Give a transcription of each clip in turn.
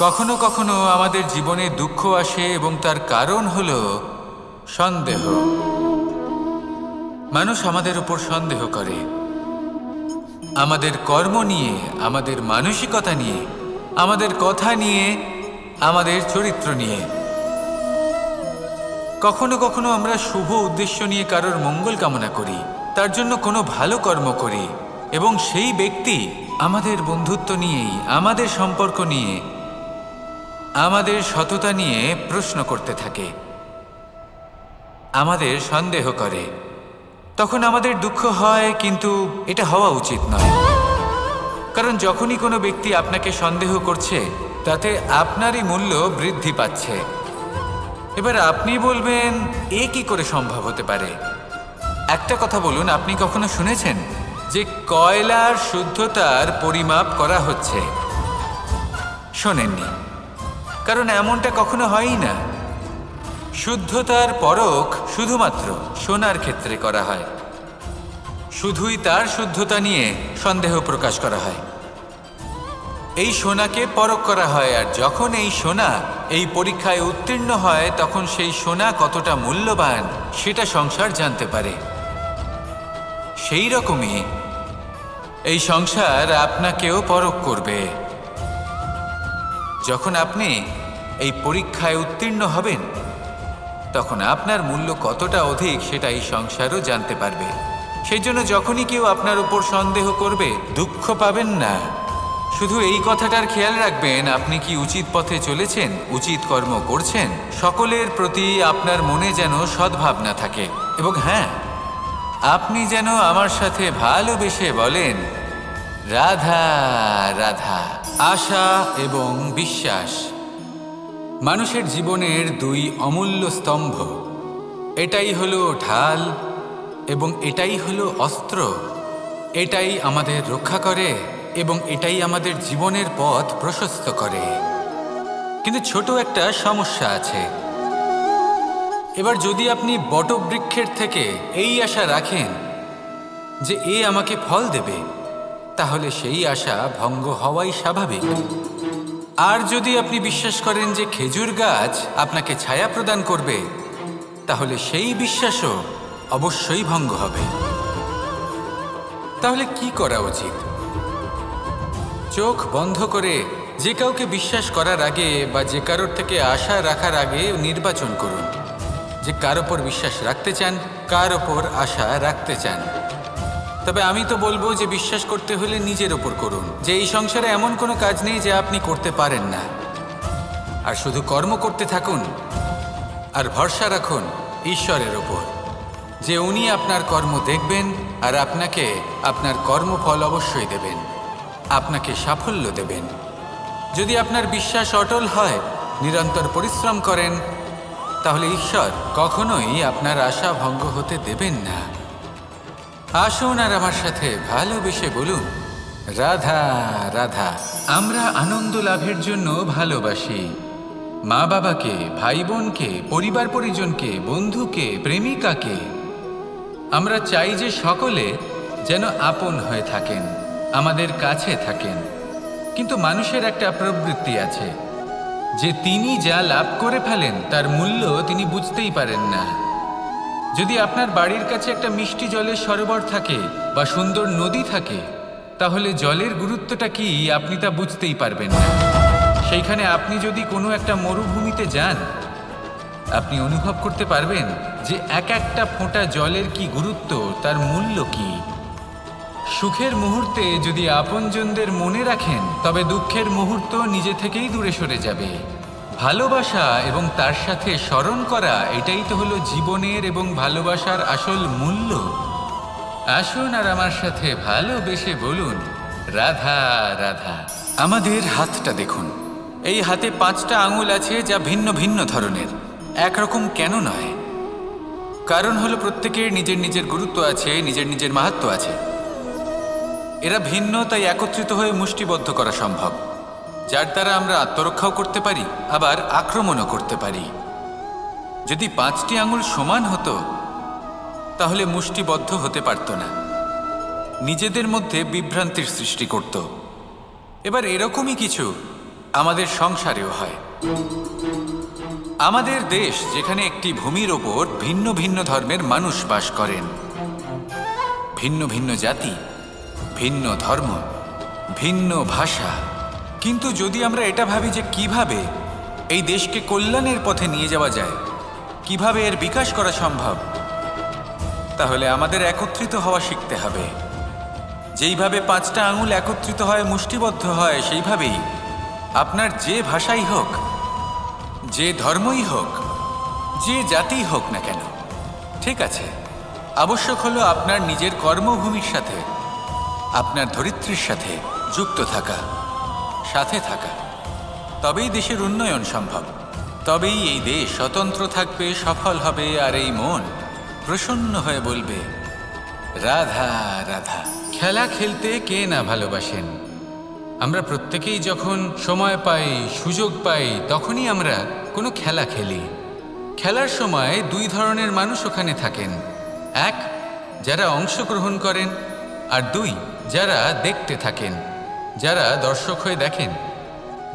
কখনো কখনো আমাদের জীবনে দুঃখ আসে এবং তার কারণ হলো সন্দেহ। মানুষ আমাদের উপর সন্দেহ করে, আমাদের কর্ম নিয়ে, আমাদের মানসিকতা নিয়ে, আমাদের কথা নিয়ে, আমাদের চরিত্র নিয়ে। কখনো কখনো আমরা শুভ উদ্দেশ্য নিয়ে কারোর মঙ্গল কামনা করি, তার জন্য কোনো ভালো কর্ম করি, এবং সেই ব্যক্তি আমাদের বন্ধুত্ব নিয়েই, আমাদের সম্পর্ক নিয়ে, আমাদের সততা নিয়ে প্রশ্ন করতে থাকে, আমাদের সন্দেহ করে। তখন আমাদের দুঃখ হয়, কিন্তু এটা হওয়া উচিত নয়। কারণ যখনই কোনো ব্যক্তি আপনাকে সন্দেহ করছে, তাতে আপনারই মূল্য বৃদ্ধি পাচ্ছে। এবার আপনি বলবেন, এ কি করে সম্ভব হতে পারে? একটা কথা বলুন, আপনি কখনো শুনেছেন যে কয়লার শুদ্ধতার পরিমাপ করা হচ্ছে? শোনেননি, কারণ এমনটা কখনো হয়ই না। শুদ্ধতার পরখ শুধুমাত্র সোনার ক্ষেত্রে করা হয়, শুধুই তার শুদ্ধতা নিয়ে সন্দেহ প্রকাশ করা হয়। এই সোনাকে পরখ করা হয়, আর যখন এই সোনা এই পরীক্ষায় উত্তীর্ণ হয়, তখন সেই সোনা কতটা মূল্যবান সেটা সংসার জানতে পারে। সেই রকমই এই সংসার আপনাকেও পরখ করবে। যখন আপনি এই পরীক্ষায় উত্তীর্ণ হবেন, তখন আপনার মূল্য কতটা অধিক সেটা এই সংসারও জানতে পারবে। সেই জন্য যখনই কেউ আপনার উপর সন্দেহ করবে, দুঃখ পাবেন না। শুধু এই কথাটার খেয়াল রাখবেন, আপনি কি উচিত পথে চলেছেন, উচিত কর্ম করছেন। সকলের প্রতি আপনার মনে যেন সদ্ভাবনা থাকে, এবং হ্যাঁ, আপনি যেন আমার সাথে ভালোবেসে বলেন, রাধা রাধা। আশা এবং বিশ্বাস মানুষের জীবনের দুই অমূল্য স্তম্ভ। এটাই হলো ঢাল এবং এটাই হলো অস্ত্র। এটাই আমাদের রক্ষা করে এবং এটাই আমাদের জীবনের পথ প্রশস্ত করে। কিন্তু ছোট একটা সমস্যা আছে। এবার যদি আপনি বটবৃক্ষের থেকে এই আশা রাখেন যে এ আমাকে ফল দেবে, তাহলে সেই আশা ভঙ্গ হওয়াই স্বাভাবিক। আর যদি আপনি বিশ্বাস করেন যে খেজুর গাছ আপনাকে ছায়া প্রদান করবে, তাহলে সেই বিশ্বাসও অবশ্যই ভঙ্গ হবে। তাহলে কি করা উচিত? চোখ বন্ধ করে যে কাউকে বিশ্বাস করার আগে বা যে কারোর থেকে আশা রাখার আগে নির্বাচন করুন যে কার ওপর বিশ্বাস রাখতে চান, কার ওপর আশা রাখতে চান। তবে আমি তো বলবো যে বিশ্বাস করতে হলে নিজের ওপর করুন, যে এই সংসারে এমন কোনো কাজ নেই যা আপনি করতে পারেন না। আর শুধু কর্ম করতে থাকুন আর ভরসা রাখুন ঈশ্বরের ওপর, যে উনি আপনার কর্ম দেখবেন আর আপনাকে আপনার কর্মফল অবশ্যই দেবেন, আপনাকে সাফল্য দেবেন। যদি আপনার বিশ্বাস অটল হয়, নিরন্তর পরিশ্রম করেন, তাহলে ঈশ্বর কখনোই আপনার আশা ভঙ্গ হতে দেবেন না। আসুন আর আমার সাথে ভালোবেসে বলুন, রাধা রাধা। আমরা আনন্দ লাভের জন্য ভালোবাসি মা বাবাকে, ভাই বোনকে, পরিবার পরিজনকে, বন্ধুকে, প্রেমিকাকে। আমরা চাই যে সকলে যেন আপন হয়ে থাকেন, আমাদের কাছে থাকেন। কিন্তু মানুষের একটা প্রবৃত্তি আছে যে তিনি যা লাভ করে ফেলেন তার মূল্য তিনি বুঝতেই পারেন না। যদি আপনার বাড়ির কাছে একটা মিষ্টি জলের সরোবর থাকে বা সুন্দর নদী থাকে, তাহলে জলের গুরুত্বটা কি আপনি তা বুঝতেই পারবেন না। সেইখানে আপনি যদি কোনো একটা মরুভূমিতে যান, আপনি অনুভব করতে পারবেন যে এক একটা ফোঁটা জলের কি গুরুত্ব, তার মূল্য কি। সুখের মুহূর্তে যদি আপনজনদের মনে রাখেন, তবে দুঃখের মুহূর্ত নিজে থেকেই দূরে সরে যাবে। ভালোবাসা এবং তার সাথে স্মরণ করা, এটাই তো হলো জীবনের এবং ভালোবাসার আসল মূল্য। আসুন আর আমার সাথে ভালোবেসে বলুন, রাধা রাধা। আমাদের হাতটা দেখুন, এই হাতে 5টা আঙুল আছে যা ভিন্ন ভিন্ন ধরনের, একরকম কেন নয়? কারণ হলো প্রত্যেকের নিজের নিজের গুরুত্ব আছে, নিজের নিজের মাহাত্ম্য আছে। এরা ভিন্ন, তাই একত্রিত হয়ে মুষ্টিবদ্ধ করা সম্ভব, যার দ্বারা আমরা আত্মরক্ষাও করতে পারি, আবার আক্রমণও করতে পারি। যদি 5টি আঙুল সমান হতো, তাহলে মুষ্টিবদ্ধ হতে পারত না, নিজেদের মধ্যে বিভ্রান্তির সৃষ্টি করত। এবার এরকমই কিছু আমাদের সংসারেও হয়। আমাদের দেশ যেখানে একটি ভূমির ওপর ভিন্ন ভিন্ন ধর্মের মানুষ বাস করেন, ভিন্ন ভিন্ন জাতি, ভিন্ন ধর্ম, ভিন্ন ভাষা। কিন্তু যদি আমরা এটা ভাবি যে কিভাবে এই দেশকে কল্যাণের পথে নিয়ে যাওয়া যায়, কিভাবে এর বিকাশ করা সম্ভব, তাহলে আমাদের একত্রিত হওয়া শিখতে হবে। যেইভাবে 5টা আঙুল একত্রিত হয়, মুষ্টিবদ্ধ হয়, সেইভাবেই আপনার যে ভাষাই হোক, যে ধর্মই হোক, যে জাতিই হোক না কেন, ঠিক আছে, আবশ্যক হলো আপনার নিজের কর্মভূমির সাথে, আপনার ধরিত্রীর সাথে যুক্ত থাকা, সাথে থাকা। তবেই দেশের উন্নয়ন সম্ভব, তবেই এই দেশ স্বতন্ত্র থাকবে, সফল হবে, আর এই মন প্রসন্ন হয়ে বলবে রাধা রাধা। খেলা খেলতে কে না ভালোবাসেন? আমরা প্রত্যেকেই যখন সময় পাই, সুযোগ পাই, তখনই আমরা কোনো খেলা খেলি। খেলার সময় 2 ধরনের মানুষ ওখানে থাকেন। 1, যারা অংশগ্রহণ করেন, আর 2, যারা দেখতে থাকেন, যারা দর্শক হয়ে দেখেন,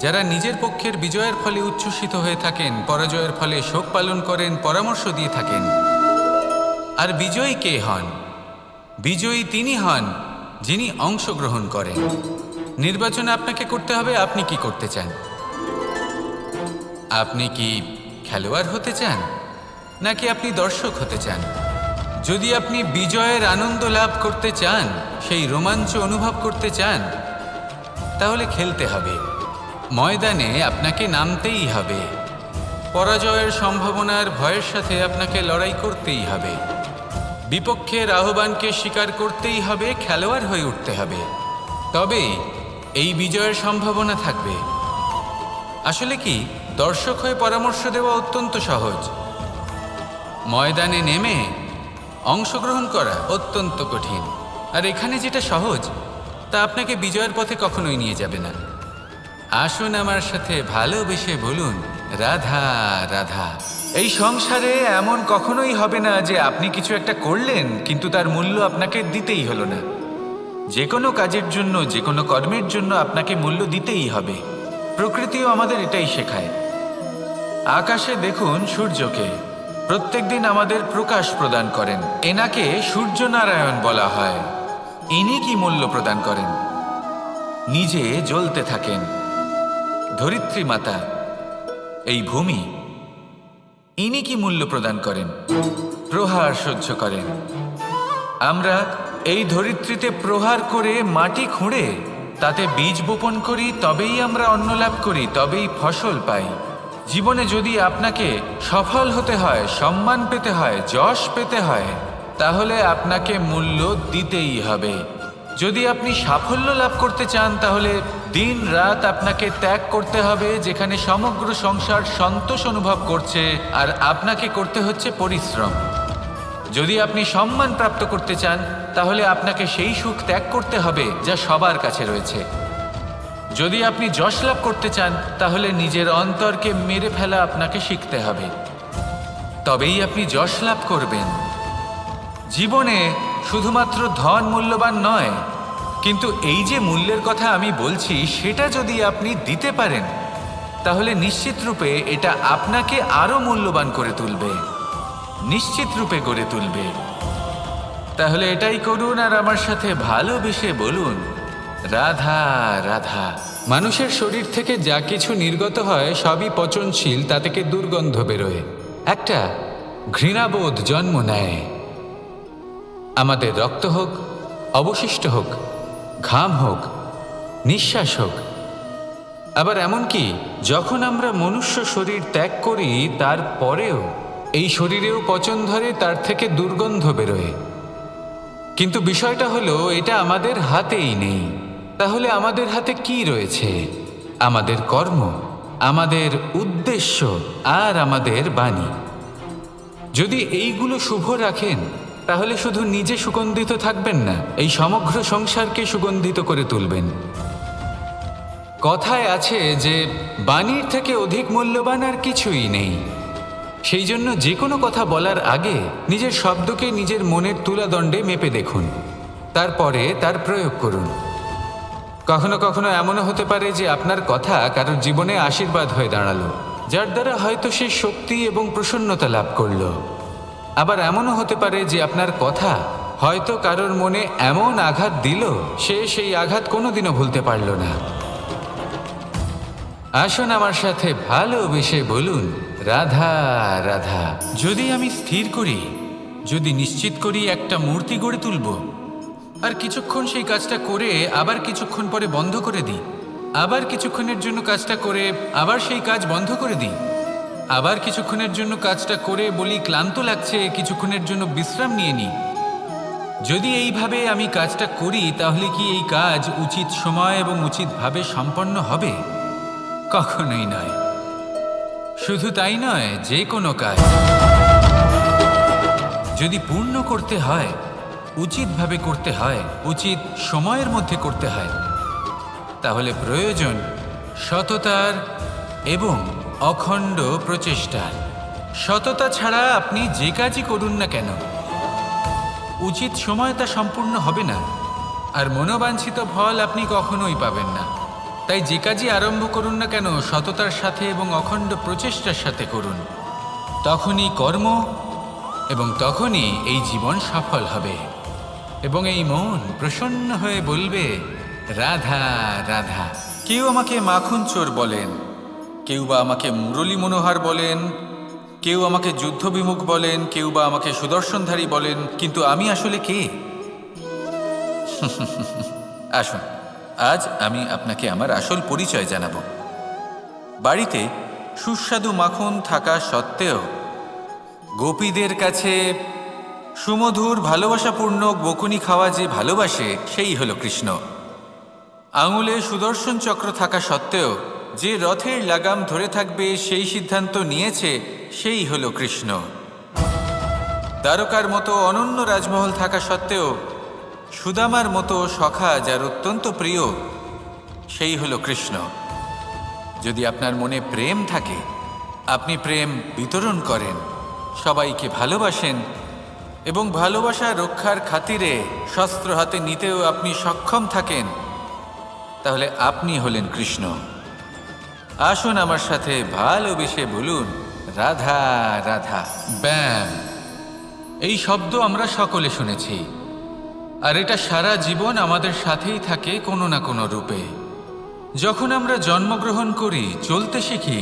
যারা নিজের পক্ষের বিজয়ের ফলে উচ্ছ্বসিত হয়ে থাকেন, পরাজয়ের ফলে শোক পালন করেন, পরামর্শ দিয়ে থাকেন। আর বিজয়ী কে হন? বিজয়ী তিনি হন যিনি অংশগ্রহণ করেন। নির্বাচনে আপনাকে করতে হবে আপনি কি করতে চান। আপনি কি খেলোয়াড় হতে চান, নাকি আপনি দর্শক হতে চান? যদি আপনি বিজয়ের আনন্দ লাভ করতে চান, সেই রোমাঞ্চ অনুভব করতে চান, তাহলে খেলতে হবে। ময়দানে আপনাকে নামতেই হবে। পরাজয়ের সম্ভাবনার ভয়ের সাথে আপনাকে লড়াই করতেই হবে। বিপক্ষের আহ্বানকে স্বীকার করতেই হবে, খেলোয়াড় হয়ে উঠতে হবে। তবেই এই বিজয়ের সম্ভাবনা থাকবে। আসলে কি, দর্শক হয়ে পরামর্শ দেওয়া অত্যন্ত সহজ, ময়দানে নেমে অংশগ্রহণ করা অত্যন্ত কঠিন। আর এখানে যেটা সহজ, তা আপনাকে বিজয়ের পথে কখনোই নিয়ে যাবে না। আসুন আমার সাথে ভালোবেসে বলুন রাধা রাধা। এই সংসারে এমন কখনোই হবে না যে আপনি কিছু একটা করলেন কিন্তু তার মূল্য আপনাকে দিতেই হলো না। যে কোনো কাজের জন্য, যে কোনো কর্মের জন্য আপনাকে মূল্য দিতেই হবে। প্রকৃতিও আমাদের এটাই শেখায়। আকাশে দেখুন সূর্যকে, প্রত্যেকদিন আমাদের প্রকাশ প্রদান করেন। এনাকে সূর্যনারায়ণ বলা হয়। ইনি কি মূল্য প্রদান করেন? নিজে জ্বলতে থাকেন। ধরিত্রী মাতা, এই ভূমি, ইনি কি মূল্য প্রদান করেন? প্রহার সহ্য করেন। আমরা এই ধরিত্রীতে প্রহার করে মাটি খুঁড়ে তাতে বীজ বপন করি, তবেই আমরা অন্ন লাভ করি, তবেই ফসল পাই। জীবনে যদি আপনাকে সফল হতে হয়, সম্মান পেতে হয়, যশ পেতে হয়, তাহলে আপনাকে মূল্য দিতেই হবে। যদি আপনি সাফল্য লাভ করতে চান, তাহলে দিন রাত আপনাকে ত্যাগ করতে হবে, যেখানে সমগ্র সংসার সন্তোষ অনুভব করছে, আর আপনাকে করতে হচ্ছে পরিশ্রম। যদি আপনি সম্মান প্রাপ্ত করতে চান, তাহলে আপনাকে সেই সুখ ত্যাগ করতে হবে যা সবার কাছে রয়েছে। যদি আপনি যশ লাভ করতে চান, তাহলে নিজের অন্তরকে মেরে ফেলা আপনাকে শিখতে হবে, তবেই আপনি যশ লাভ করবেন। জীবনে শুধুমাত্র ধন মূল্যবান নয়, কিন্তু এই যে মূল্যের কথা আমি বলছি, সেটা যদি আপনি দিতে পারেন, তাহলে নিশ্চিত রূপে এটা আপনাকে আরো মূল্যবান করে তুলবে, নিশ্চিত রূপে গড়ে তুলবে। তাহলে এটাই করুন আর আমার সাথে ভালোবেসে বলুন রাধা রাধা। মানুষের শরীর থেকে যা কিছু নির্গত হয় সবই পচনশীল, তা থেকে দুর্গন্ধ বেরোয়, একটা ঘৃণাবোধ জন্ম নেয়। আমাদের রক্ত হোক, অবশিষ্ট হোক, ঘাম হোক, নিঃশ্বাস হোক, আবার এমনকি যখন আমরা মনুষ্য শরীর ত্যাগ করি, তারপরেও এই শরীরেও পচন ধরে, তার থেকে দুর্গন্ধ বেরোয়। কিন্তু বিষয়টা হলো, এটা আমাদের হাতেই নেই। তাহলে আমাদের হাতে কি রয়েছে? আমাদের কর্ম, আমাদের উদ্দেশ্য, আর আমাদের বাণী। যদি এইগুলো শুভ রাখেন, তাহলে শুধু নিজে সুগন্ধিত থাকবেন না, এই সমগ্র সংসারকে সুগন্ধিত করে তুলবেন। কথায় আছে যে বাণীর থেকে অধিক মূল্যবান আর কিছুই নেই। সেই জন্য যে কোনো কথা বলার আগে নিজের শব্দকে নিজের মনের তুলাদণ্ডে মেপে দেখুন, তারপরে তার প্রয়োগ করুন। কখনো কখনো এমনও হতে পারে যে আপনার কথা কারোর জীবনে আশীর্বাদ হয়ে দাঁড়ালো, যার দ্বারা হয়তো সে শক্তি এবং প্রসন্নতা লাভ করলো। আবার এমনও হতে পারে যে আপনার কথা হয়তো কারোর মনে এমন আঘাত দিল, সে সেই আঘাত কোনোদিনও ভুলতে পারল না। আসুন আমার সাথে ভালোবেসে বলুন, রাধা রাধা। যদি আমি স্থির করি, যদি নিশ্চিত করি একটা মূর্তি গড়ে তুলব, আর কিছুক্ষণ সেই কাজটা করে আবার কিছুক্ষণ পরে বন্ধ করে দিই, আবার কিছুক্ষণের জন্য কাজটা করে আবার সেই কাজ বন্ধ করে দিই, আবার কিছুক্ষণের জন্য কাজটা করে বলি ক্লান্ত লাগছে, কিছুক্ষণের জন্য বিশ্রাম নিয়ে নিই, যদি এইভাবে আমি কাজটা করি, তাহলে কি এই কাজ উচিত সময় এবং উচিতভাবে সম্পন্ন হবে? কখনোই নয়। শুধু তাই নয়, যে কোনো কাজ যদি পূর্ণ করতে হয়, উচিতভাবে করতে হয়, উচিত সময়ের মধ্যে করতে হয়, তাহলে প্রয়োজন সততার এবং অখণ্ড প্রচেষ্টার। সততা ছাড়া আপনি যে কাজই করুন না কেন, উচিত সময় তা সম্পূর্ণ হবে না, আর মনোবাঞ্ছিত ফল আপনি কখনোই পাবেন না। তাই যে কাজই আরম্ভ করুন না কেন, সততার সাথে এবং অখণ্ড প্রচেষ্টার সাথে করুন। তখনই কর্ম এবং তখনই এই জীবন সফল হবে এবং এই মন প্রসন্ন হয়ে বলবে, রাধা রাধা। কেউ আমাকে মাখন চোর বলেন, কেউ বা আমাকে মুরলী মনোহর বলেন, কেউ আমাকে যুদ্ধবিমুখ বলেন, কেউ বা আমাকে সুদর্শনধারী বলেন, কিন্তু আমি আসলে কে? আসুন, আজ আমি আপনাকে আমার আসল পরিচয় জানাবো। বাড়িতে সুস্বাদু মাখন থাকা সত্ত্বেও গোপীদের কাছে সুমধুর ভালোবাসাপূর্ণ বকুনি খাওয়া যে ভালোবাসে, সেই হলো কৃষ্ণ। আঙুলে সুদর্শন চক্র থাকা সত্ত্বেও যে রথের লাগাম ধরে থাকবে সেই সিদ্ধান্ত নিয়েছে, সেই হলো কৃষ্ণ। দ্বারকার মতো অনন্য রাজমহল থাকা সত্ত্বেও সুদামার মতো সখা যার অত্যন্ত প্রিয়, সেই হলো কৃষ্ণ। যদি আপনার মনে প্রেম থাকে, আপনি প্রেম বিতরণ করেন, সবাইকে ভালোবাসেন এবং ভালোবাসা রক্ষার খাতিরে শস্ত্র হাতে নিতেও আপনি সক্ষম থাকেন, তাহলে আপনি হলেন কৃষ্ণ। আসুন আমার সাথে ভালোবেসে বলুন, রাধা রাধা। ব্যায়াম, এই শব্দ আমরা সকলে শুনেছি, আর এটা সারা জীবন আমাদের সাথেই থাকে কোনো না কোনো রূপে। যখন আমরা জন্মগ্রহণ করি, চলতে শিখি,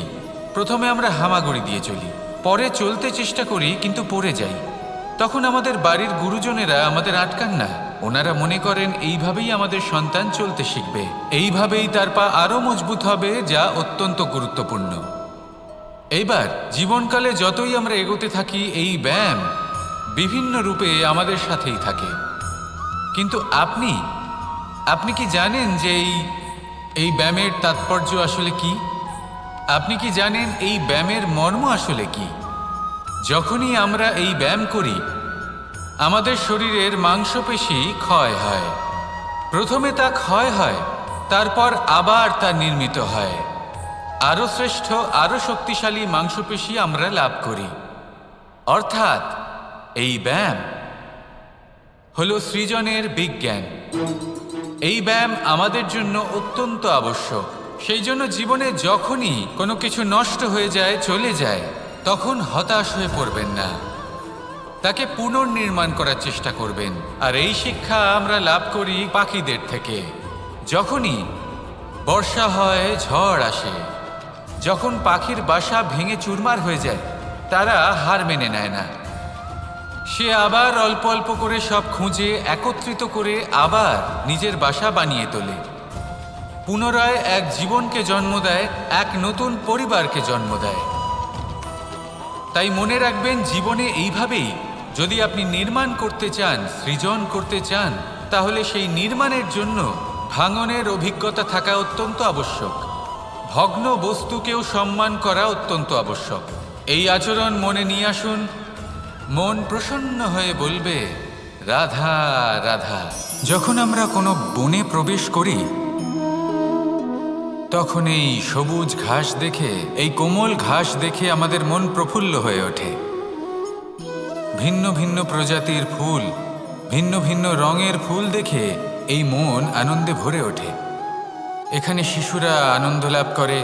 প্রথমে আমরা হামাগুড়ি দিয়ে চলি, পরে চলতে চেষ্টা করি কিন্তু পড়ে যাই। তখন আমাদের বাড়ির গুরুজনেরা আমাদের আটকান না, ওনারা মনে করেন এইভাবেই আমাদের সন্তান চলতে শিখবে, এইভাবেই তার পা আরও মজবুত হবে, যা অত্যন্ত গুরুত্বপূর্ণ। এইবার জীবনকালে যতই আমরা এগোতে থাকি, এই ব্যায়াম বিভিন্ন রূপে আমাদের সাথেই থাকে। কিন্তু আপনি কি জানেন যে এই ব্যায়ামের তাৎপর্য আসলে কি? আপনি কি জানেন এই ব্যায়ামের মর্ম আসলে কি? যখনই আমরা এই ব্যায়াম করি, আমাদের শরীরের মাংসপেশি ক্ষয় হয়। প্রথমে তা ক্ষয় হয়, তারপর আবার তা নির্মিত হয়। আরও শ্রেষ্ঠ, আরও শক্তিশালী মাংসপেশি আমরা লাভ করি। অর্থাৎ এই ব্যায়াম হলো সৃজনের বিজ্ঞান। এই ব্যায়াম আমাদের জন্য অত্যন্ত আবশ্যক। সেই জন্য জীবনে যখনই কোনো কিছু নষ্ট হয়ে যায়, চলে যায়, তখন হতাশ হয়ে পড়বেন না, তাকে পুনর্নির্মাণ করার চেষ্টা করবেন। আর এই শিক্ষা আমরা লাভ করি পাখিদের থেকে। যখনই বর্ষা হয়, ঝড় আসে, যখন পাখির বাসা ভেঙে চুরমার হয়ে যায়, তারা হার মেনে নেয় না। সে আবার অল্প অল্প করে সব খুঁজে একত্রিত করে আবার নিজের বাসা বানিয়ে তোলে, পুনরায় এক জীবনকে জন্ম দেয়, এক নতুন পরিবারকে জন্ম দেয়। তাই মনে রাখবেন, জীবনে এইভাবেই যদি আপনি নির্মাণ করতে চান, সৃজন করতে চান, তাহলে সেই নির্মাণের জন্য ভাঙনের অভিজ্ঞতা থাকা অত্যন্ত আবশ্যক। ভগ্ন বস্তুকেও সম্মান করা অত্যন্ত আবশ্যক। এই আচরণ মনে নিয়ে আসুন, মন প্রসন্ন হয়ে বলবে, রাধা রাধা। যখন আমরা কোনো বনে প্রবেশ করি, তখন এই সবুজ ঘাস দেখে, এই কোমল ঘাস দেখে আমাদের মন প্রফুল্ল হয়ে ওঠে। ভিন্ন ভিন্ন প্রজাতির ফুল, ভিন্ন ভিন্ন রঙের ফুল দেখে এই মন আনন্দে ভরে ওঠে। এখানে শিশুরা আনন্দ লাভ করে,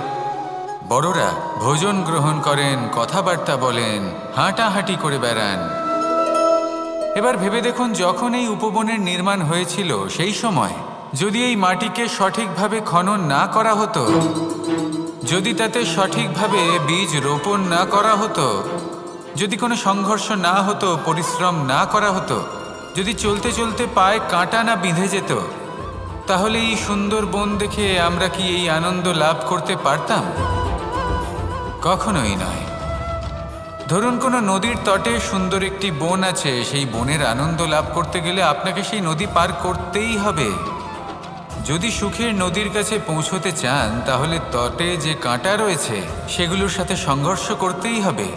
বড়রা ভোজন গ্রহণ করেন, কথাবার্তা বলেন, হাঁটাহাঁটি করে বেড়ান। এবার ভেবে দেখুন, যখন এই উপবনের নির্মাণ হয়েছিল সেই সময় যদি এই মাটিকে সঠিকভাবে খনন না করা হতো, যদি তাতে সঠিকভাবে বীজ রোপণ না করা হতো, যদি কোনো সংঘর্ষ না হতো, পরিশ্রম না করা হতো, যদি চলতে চলতে পায়ে কাঁটা না বিঁধে যেত, তাহলে এই সুন্দর বন দেখে আমরা কি এই আনন্দ লাভ করতে পারতাম? কখনোই নয়। ধরুন কোনো নদীর তটে সুন্দর একটি বন আছে, সেই বনের আনন্দ লাভ করতে গেলে আপনাকে সেই নদী পার করতেই হবে। যদি সুখের নদীর কাছে পৌঁছতে চান, তাহলে তটে যে কাঁটা রয়েছে সেগুলোর সাথে সংঘর্ষ করতেই হবে।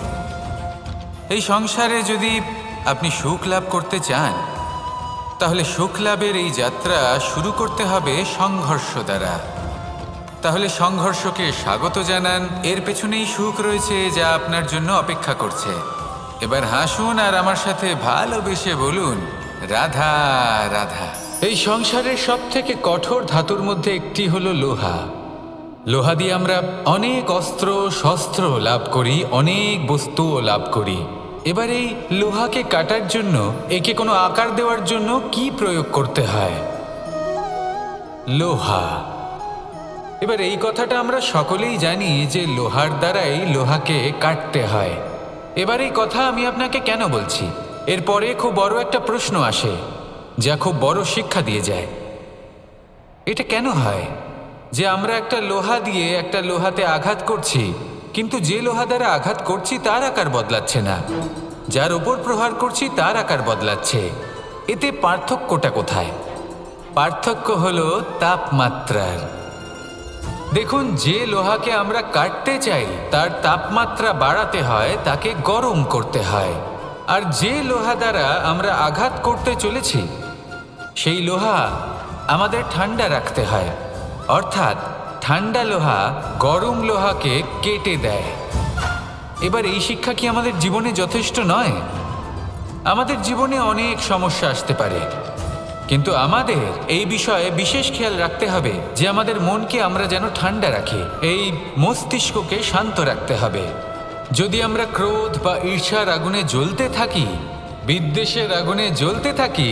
এই সংসারে যদি আপনি সুখ লাভ করতে চান, তাহলে সুখ লাভের এই যাত্রা শুরু করতে হবে সংঘর্ষ দ্বারা। তাহলে সংঘর্ষকে স্বাগত জানান, এর পেছনেই সুখ রয়েছে যা আপনার জন্য অপেক্ষা করছে। এবার হাসুন আর আমার সাথে ভালোবেসে বলুন, রাধা রাধা। এই সংসারের সব থেকে কঠোর ধাতুর মধ্যে একটি হলো লোহা। লোহা দিয়ে আমরা অনেক অস্ত্র শস্ত্র লাভ করি, অনেক বস্তুও লাভ করি। এবার এই লোহাকে কাটার জন্য, একে কোনো আকার দেওয়ার জন্য কি প্রয়োগ করতে হয়? লোহা। এবার এই কথাটা আমরা সকলেই জানি যে লোহার দ্বারাই লোহাকে কাটতে হয়। এবার এই কথা আমি আপনাকে কেন বলছি, এরপরে খুব বড় একটা প্রশ্ন আসে যা খুব বড় শিক্ষা দিয়ে যায়। এটা কেন হয় যে আমরা একটা লোহা দিয়ে একটা লোহাতে আঘাত করছি, কিন্তু যে লোহা দ্বারা আঘাত করছি তার আকার বদলাচ্ছে না, যার উপর প্রহার করছি তার আকার বদলাচ্ছে? এতে পার্থক্যটা কোথায়? পার্থক্য হলো তাপমাত্রার। দেখুন, যে লোহাকে আমরা কাটতে চাই তার তাপমাত্রা বাড়াতে হয়, তাকে গরম করতে হয়। আর যে লোহা দ্বারা আমরা আঘাত করতে চলেছি সেই লোহা আমাদের ঠান্ডা রাখতে হয়। অর্থাৎ ঠান্ডা লোহা গরম লোহাকে কেটে দেয়। এবার এই শিক্ষা কি আমাদের জীবনে যথেষ্ট নয়? আমাদের জীবনে অনেক সমস্যা আসতে পারে, কিন্তু আমাদের এই বিষয়ে বিশেষ খেয়াল রাখতে হবে যে আমাদের মনকে আমরা যেন ঠান্ডা রাখি, এই মস্তিষ্ককে শান্ত রাখতে হবে। যদি আমরা ক্রোধ বা ঈর্ষার আগুনে জ্বলতে থাকি, বিদ্বেষের আগুনে জ্বলতে থাকি,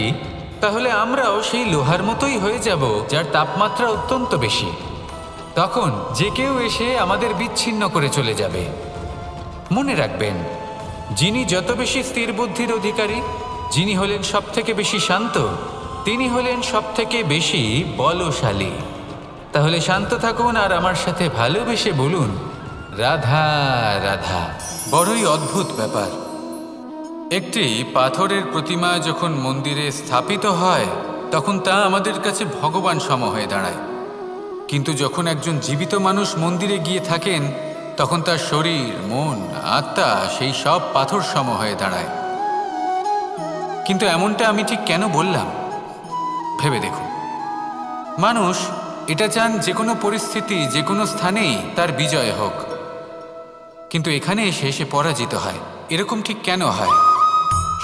তাহলে আমরাও সেই লোহার মতোই হয়ে যাব যার তাপমাত্রা অত্যন্ত বেশি। তখন যে কেউ এসে আমাদের বিচ্ছিন্ন করে চলে যাবে। মনে রাখবেন, যিনি যত বেশি স্থির বুদ্ধির অধিকারী, যিনি হলেন সব থেকে বেশি শান্ত, তিনি হলেন সব থেকে বেশি বলশালী। তাহলে শান্ত থাকুন আর আমার সাথে ভালোবেসে বলুন, রাধা রাধা। বড়ই অদ্ভুত ব্যাপার। একটি পাথরের প্রতিমা যখন মন্দিরে স্থাপিত হয়, তখন তা আমাদের কাছে ভগবান সম হয়ে দাঁড়ায়। কিন্তু যখন একজন জীবিত মানুষ মন্দিরে গিয়ে থাকেন, তখন তার শরীর, মন, আত্মা সেই সব পাথর সম হয়ে দাঁড়ায়। কিন্তু এমনটা আমি ঠিক কেন বললাম ভেবে দেখুন। মানুষ এটা চান যে কোনো পরিস্থিতি, যে কোনো স্থানেই তার বিজয় হোক, কিন্তু এখানে এসে সে পরাজিত হয়। এরকম ঠিক কেন হয়?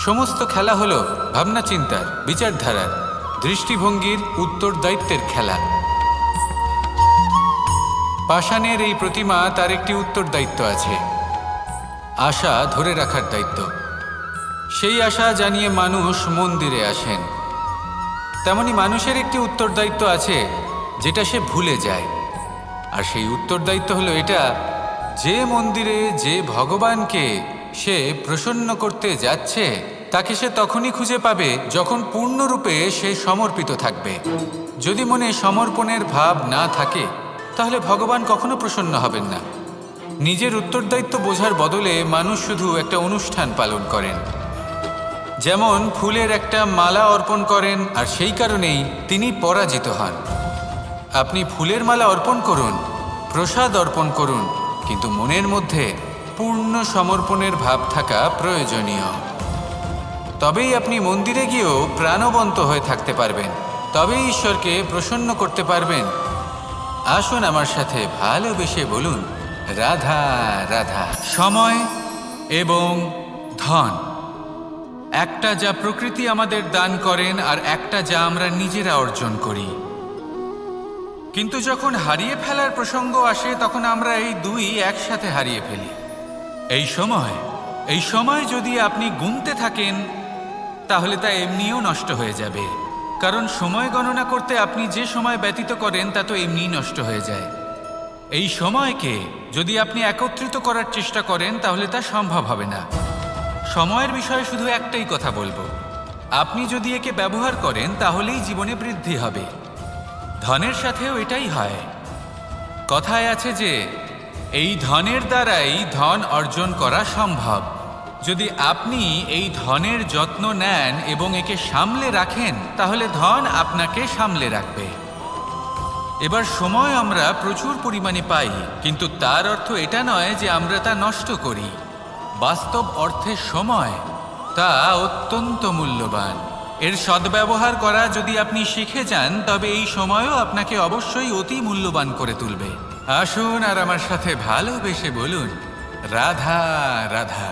সমস্ত খেলা হলো ভাবনা চিন্তার, বিচারধারার, দৃষ্টিভঙ্গির, উত্তরদায়িত্বের খেলা। পাষাণের এই প্রতিমা, তার একটি উত্তরদায়িত্ব আছে, আশা ধরে রাখার দায়িত্ব। সেই আশা জানিয়ে মানুষ মন্দিরে আসেন। তেমনি মানুষের একটি উত্তরদায়িত্ব আছে যেটা সে ভুলে যায়। আর সেই উত্তরদায়িত্ব হলো এটা, যে মন্দিরে যে ভগবানকে সে প্রসন্ন করতে যাচ্ছে, তাকে সে তখনই খুঁজে পাবে যখন পূর্ণরূপে সে সমর্পিত থাকবে। যদি মনে সমর্পণের ভাব না থাকে, তাহলে ভগবান কখনো প্রসন্ন হবেন না। নিজের উত্তরদায়িত্ব বোঝার বদলে মানুষ শুধু একটা অনুষ্ঠান পালন করেন। যেমন ফুলের একটা মালা অর্পণ করেন, আর সেই কারণেই তিনি পরাজিত হন। আপনি ফুলের মালা অর্পণ করুন, প্রসাদ অর্পণ করুন, কিন্তু মনের মধ্যে পূর্ণ সমর্পণের ভাব থাকা প্রয়োজনীয়। তবেই আপনি মন্দিরে গিয়েও প্রাণবন্ত হয়ে থাকতে পারবেন, তবেই ঈশ্বরকে প্রসন্ন করতে পারবেন। আসুন আমার সাথে ভালোবেসে বলুন, রাধা রাধা। সময় এবং ধন, একটা যা প্রকৃতি আমাদের দান করেন, আর একটা যা আমরা নিজেরা অর্জন করি। কিন্তু যখন হারিয়ে ফেলার প্রসঙ্গ আসে তখন আমরা এই দুই একসাথে হারিয়ে ফেলি। এই সময় যদি আপনি গুনতে থাকেন তাহলে তা এমনিও নষ্ট হয়ে যাবে, কারণ সময় গণনা করতে আপনি যে সময় ব্যতীত করেন তা তো এমনিই নষ্ট হয়ে যায়। এই সময়কে যদি আপনি একত্রিত করার চেষ্টা করেন তাহলে তা সম্ভব হবে না। সময়ের বিষয়ে শুধু একটাই কথা বলবো, আপনি যদি একে ব্যবহার করেন তাহলেই জীবনে বৃদ্ধি হবে। ধনের সাথেও এটাই হয়। কথায় আছে যে এই ধনের দ্বারাই ধন অর্জন করা সম্ভব। যদি আপনি এই ধনের যত্ন নেন এবং একে সামলে রাখেন তাহলে ধন আপনাকে সামলে রাখবে। এবার সময় আমরা প্রচুর পরিমাণে পাই, কিন্তু তার অর্থ এটা নয় যে আমরা তা নষ্ট করি। বাস্তব অর্থে সময় তা অত্যন্ত মূল্যবান। এর সদ্ব্যবহার করা যদি আপনি শিখে যান তবে এই সময়ও আপনাকে অবশ্যই অতি মূল্যবান করে তুলবে। আসুন আর আমার সাথে ভালোবেসে বলুন, রাধা রাধা।